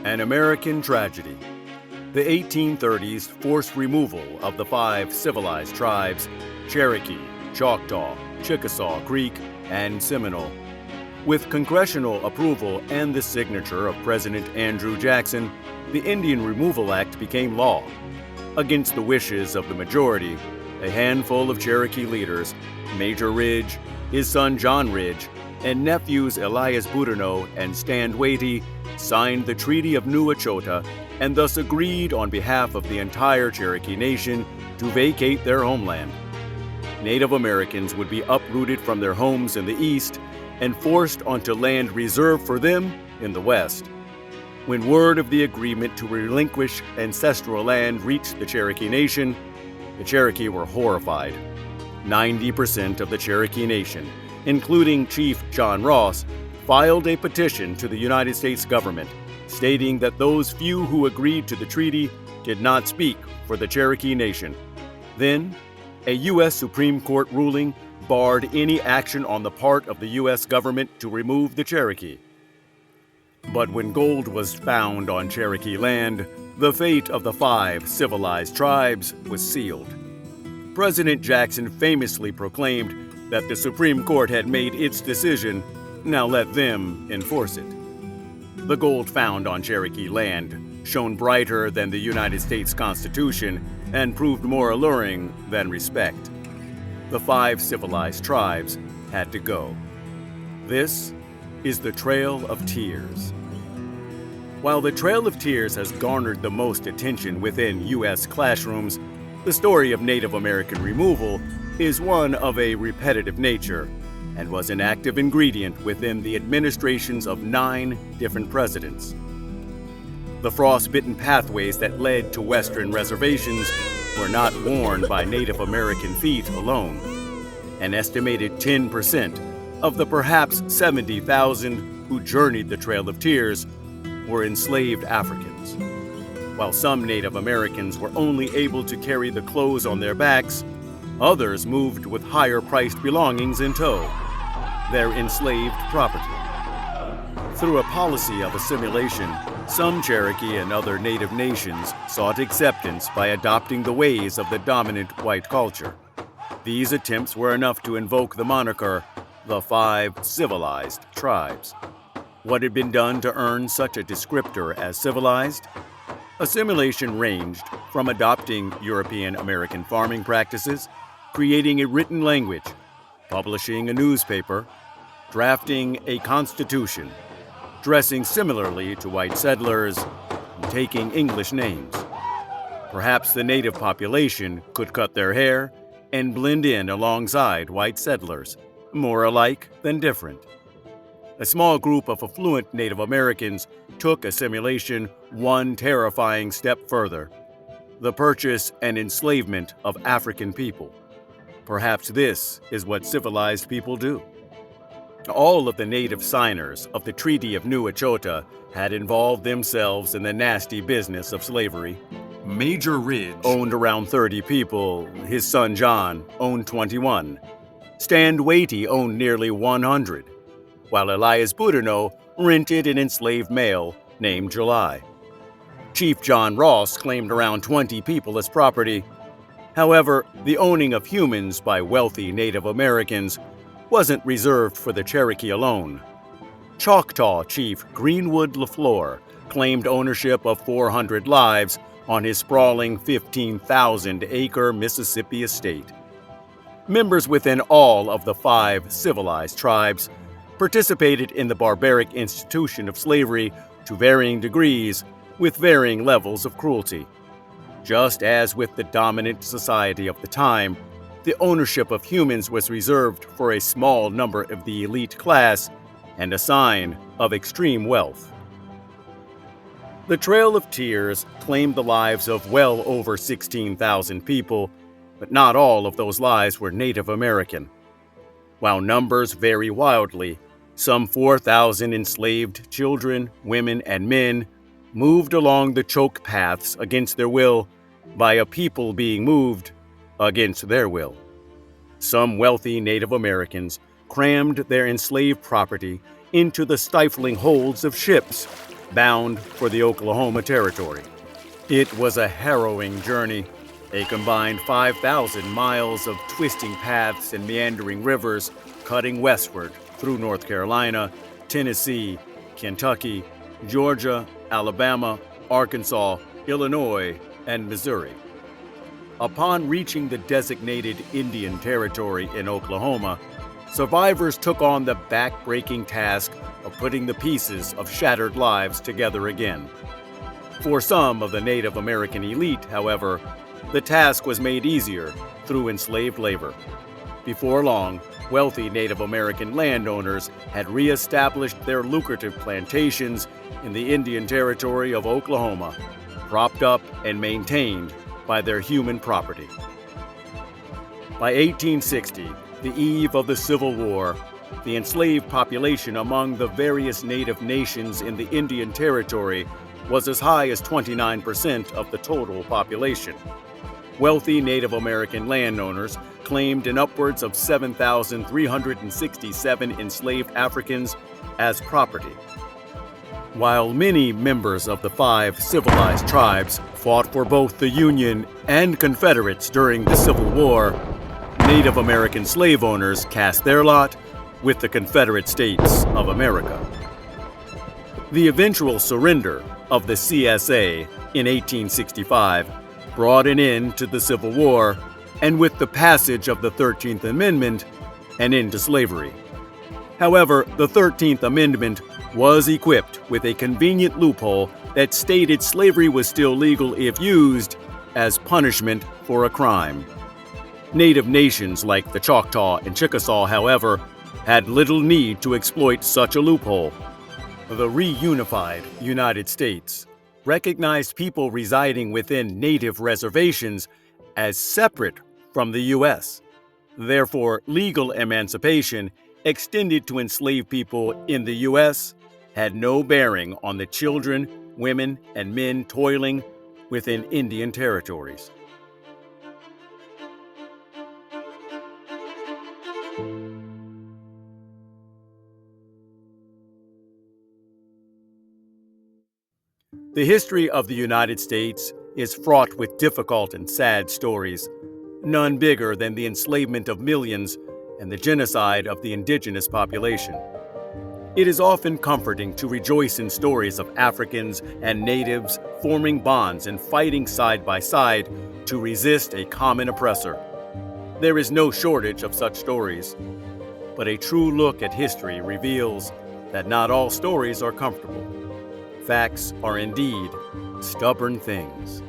An American Tragedy. The 1830s forced removal of the 5 civilized tribes, Cherokee, Choctaw, Chickasaw, Creek, and Seminole. With congressional approval and the signature of President Andrew Jackson, the Indian Removal Act became law. Against the wishes of the majority, a handful of Cherokee leaders, Major Ridge, his son John Ridge, and nephews Elias Boudinot and Stand Watie, signed the Treaty of New Echota and thus agreed on behalf of the entire Cherokee Nation to vacate their homeland. Native Americans would be uprooted from their homes in the east and forced onto land reserved for them in the west. When word of the agreement to relinquish ancestral land reached the Cherokee Nation, the Cherokee were horrified. 90% of the Cherokee Nation, including Chief John Ross, filed a petition to the United States government stating that those few who agreed to the treaty did not speak for the Cherokee Nation. Then, a U.S. Supreme Court ruling barred any action on the part of the U.S. government to remove the Cherokee. But when gold was found on Cherokee land, the fate of the 5 civilized tribes was sealed. President Jackson famously proclaimed that the Supreme Court had made its decision, now let them enforce it. The gold found on Cherokee land shone brighter than the United States Constitution and proved more alluring than respect. The 5 civilized tribes had to go. This is the Trail of Tears. While the Trail of Tears has garnered the most attention within U.S. classrooms, the story of Native American removal is one of a repetitive nature and was an active ingredient within the administrations of 9 different presidents. The frostbitten pathways that led to Western reservations were not worn by Native American feet alone. An estimated 10% of the perhaps 70,000 who journeyed the Trail of Tears were enslaved Africans. While some Native Americans were only able to carry the clothes on their backs, others moved with higher-priced belongings in tow, their enslaved property. Through a policy of assimilation, some Cherokee and other Native nations sought acceptance by adopting the ways of the dominant white culture. These attempts were enough to invoke the moniker, the 5 Civilized Tribes. What had been done to earn such a descriptor as civilized? Assimilation ranged from adopting European American farming practices, creating a written language, publishing a newspaper, drafting a constitution, dressing similarly to white settlers, and taking English names. Perhaps the native population could cut their hair and blend in alongside white settlers, more alike than different. A small group of affluent Native Americans took assimilation one terrifying step further: the purchase and enslavement of African people. Perhaps this is what civilized people do. All of the native signers of the Treaty of New Echota had involved themselves in the nasty business of slavery. Major Ridge owned around 30 people. His son John owned 21. Stand Watie owned nearly 100, while Elias Boudinot rented an enslaved male named July. Chief John Ross claimed around 20 people as property. However, the owning of humans by wealthy Native Americans wasn't reserved for the Cherokee alone. Choctaw Chief Greenwood LaFleur claimed ownership of 400 lives on his sprawling 15,000-acre Mississippi estate. Members within all of the 5 civilized tribes participated in the barbaric institution of slavery to varying degrees with varying levels of cruelty. Just as with the dominant society of the time, the ownership of humans was reserved for a small number of the elite class and a sign of extreme wealth. The Trail of Tears claimed the lives of well over 16,000 people, but not all of those lives were Native American. While numbers vary wildly, some 4,000 enslaved children, women, and men moved along the choke paths against their will by a people being moved against their will. Some wealthy Native Americans crammed their enslaved property into the stifling holds of ships, bound for the Oklahoma Territory. It was a harrowing journey, a combined 5,000 miles of twisting paths and meandering rivers cutting westward through North Carolina, Tennessee, Kentucky, Georgia, Alabama, Arkansas, Illinois, and Missouri. Upon reaching the designated Indian Territory in Oklahoma, survivors took on the back-breaking task of putting the pieces of shattered lives together again. For some of the Native American elite, however, the task was made easier through enslaved labor. Before long, wealthy Native American landowners had re-established their lucrative plantations in the Indian Territory of Oklahoma, propped up and maintained by their human property. By 1860, the eve of the Civil War, the enslaved population among the various native nations in the Indian Territory was as high as 29% of the total population. Wealthy Native American landowners claimed in upwards of 7,367 enslaved Africans as property. While many members of the Five Civilized Tribes fought for both the Union and Confederates during the Civil War, Native American slave owners cast their lot with the Confederate States of America. The eventual surrender of the CSA in 1865 brought an end to the Civil War, and with the passage of the 13th Amendment, an end to slavery. However, the 13th Amendment was equipped with a convenient loophole that stated slavery was still legal if used as punishment for a crime. Native nations like the Choctaw and Chickasaw, however, had little need to exploit such a loophole. The reunified United States recognized people residing within native reservations as separate from the U.S. Therefore, legal emancipation extended to enslaved people in the U.S. had no bearing on the children, women, and men toiling within Indian territories. The history of the United States is fraught with difficult and sad stories, none bigger than the enslavement of millions and the genocide of the indigenous population. It is often comforting to rejoice in stories of Africans and natives forming bonds and fighting side by side to resist a common oppressor. There is no shortage of such stories, but a true look at history reveals that not all stories are comfortable. Facts are indeed stubborn things.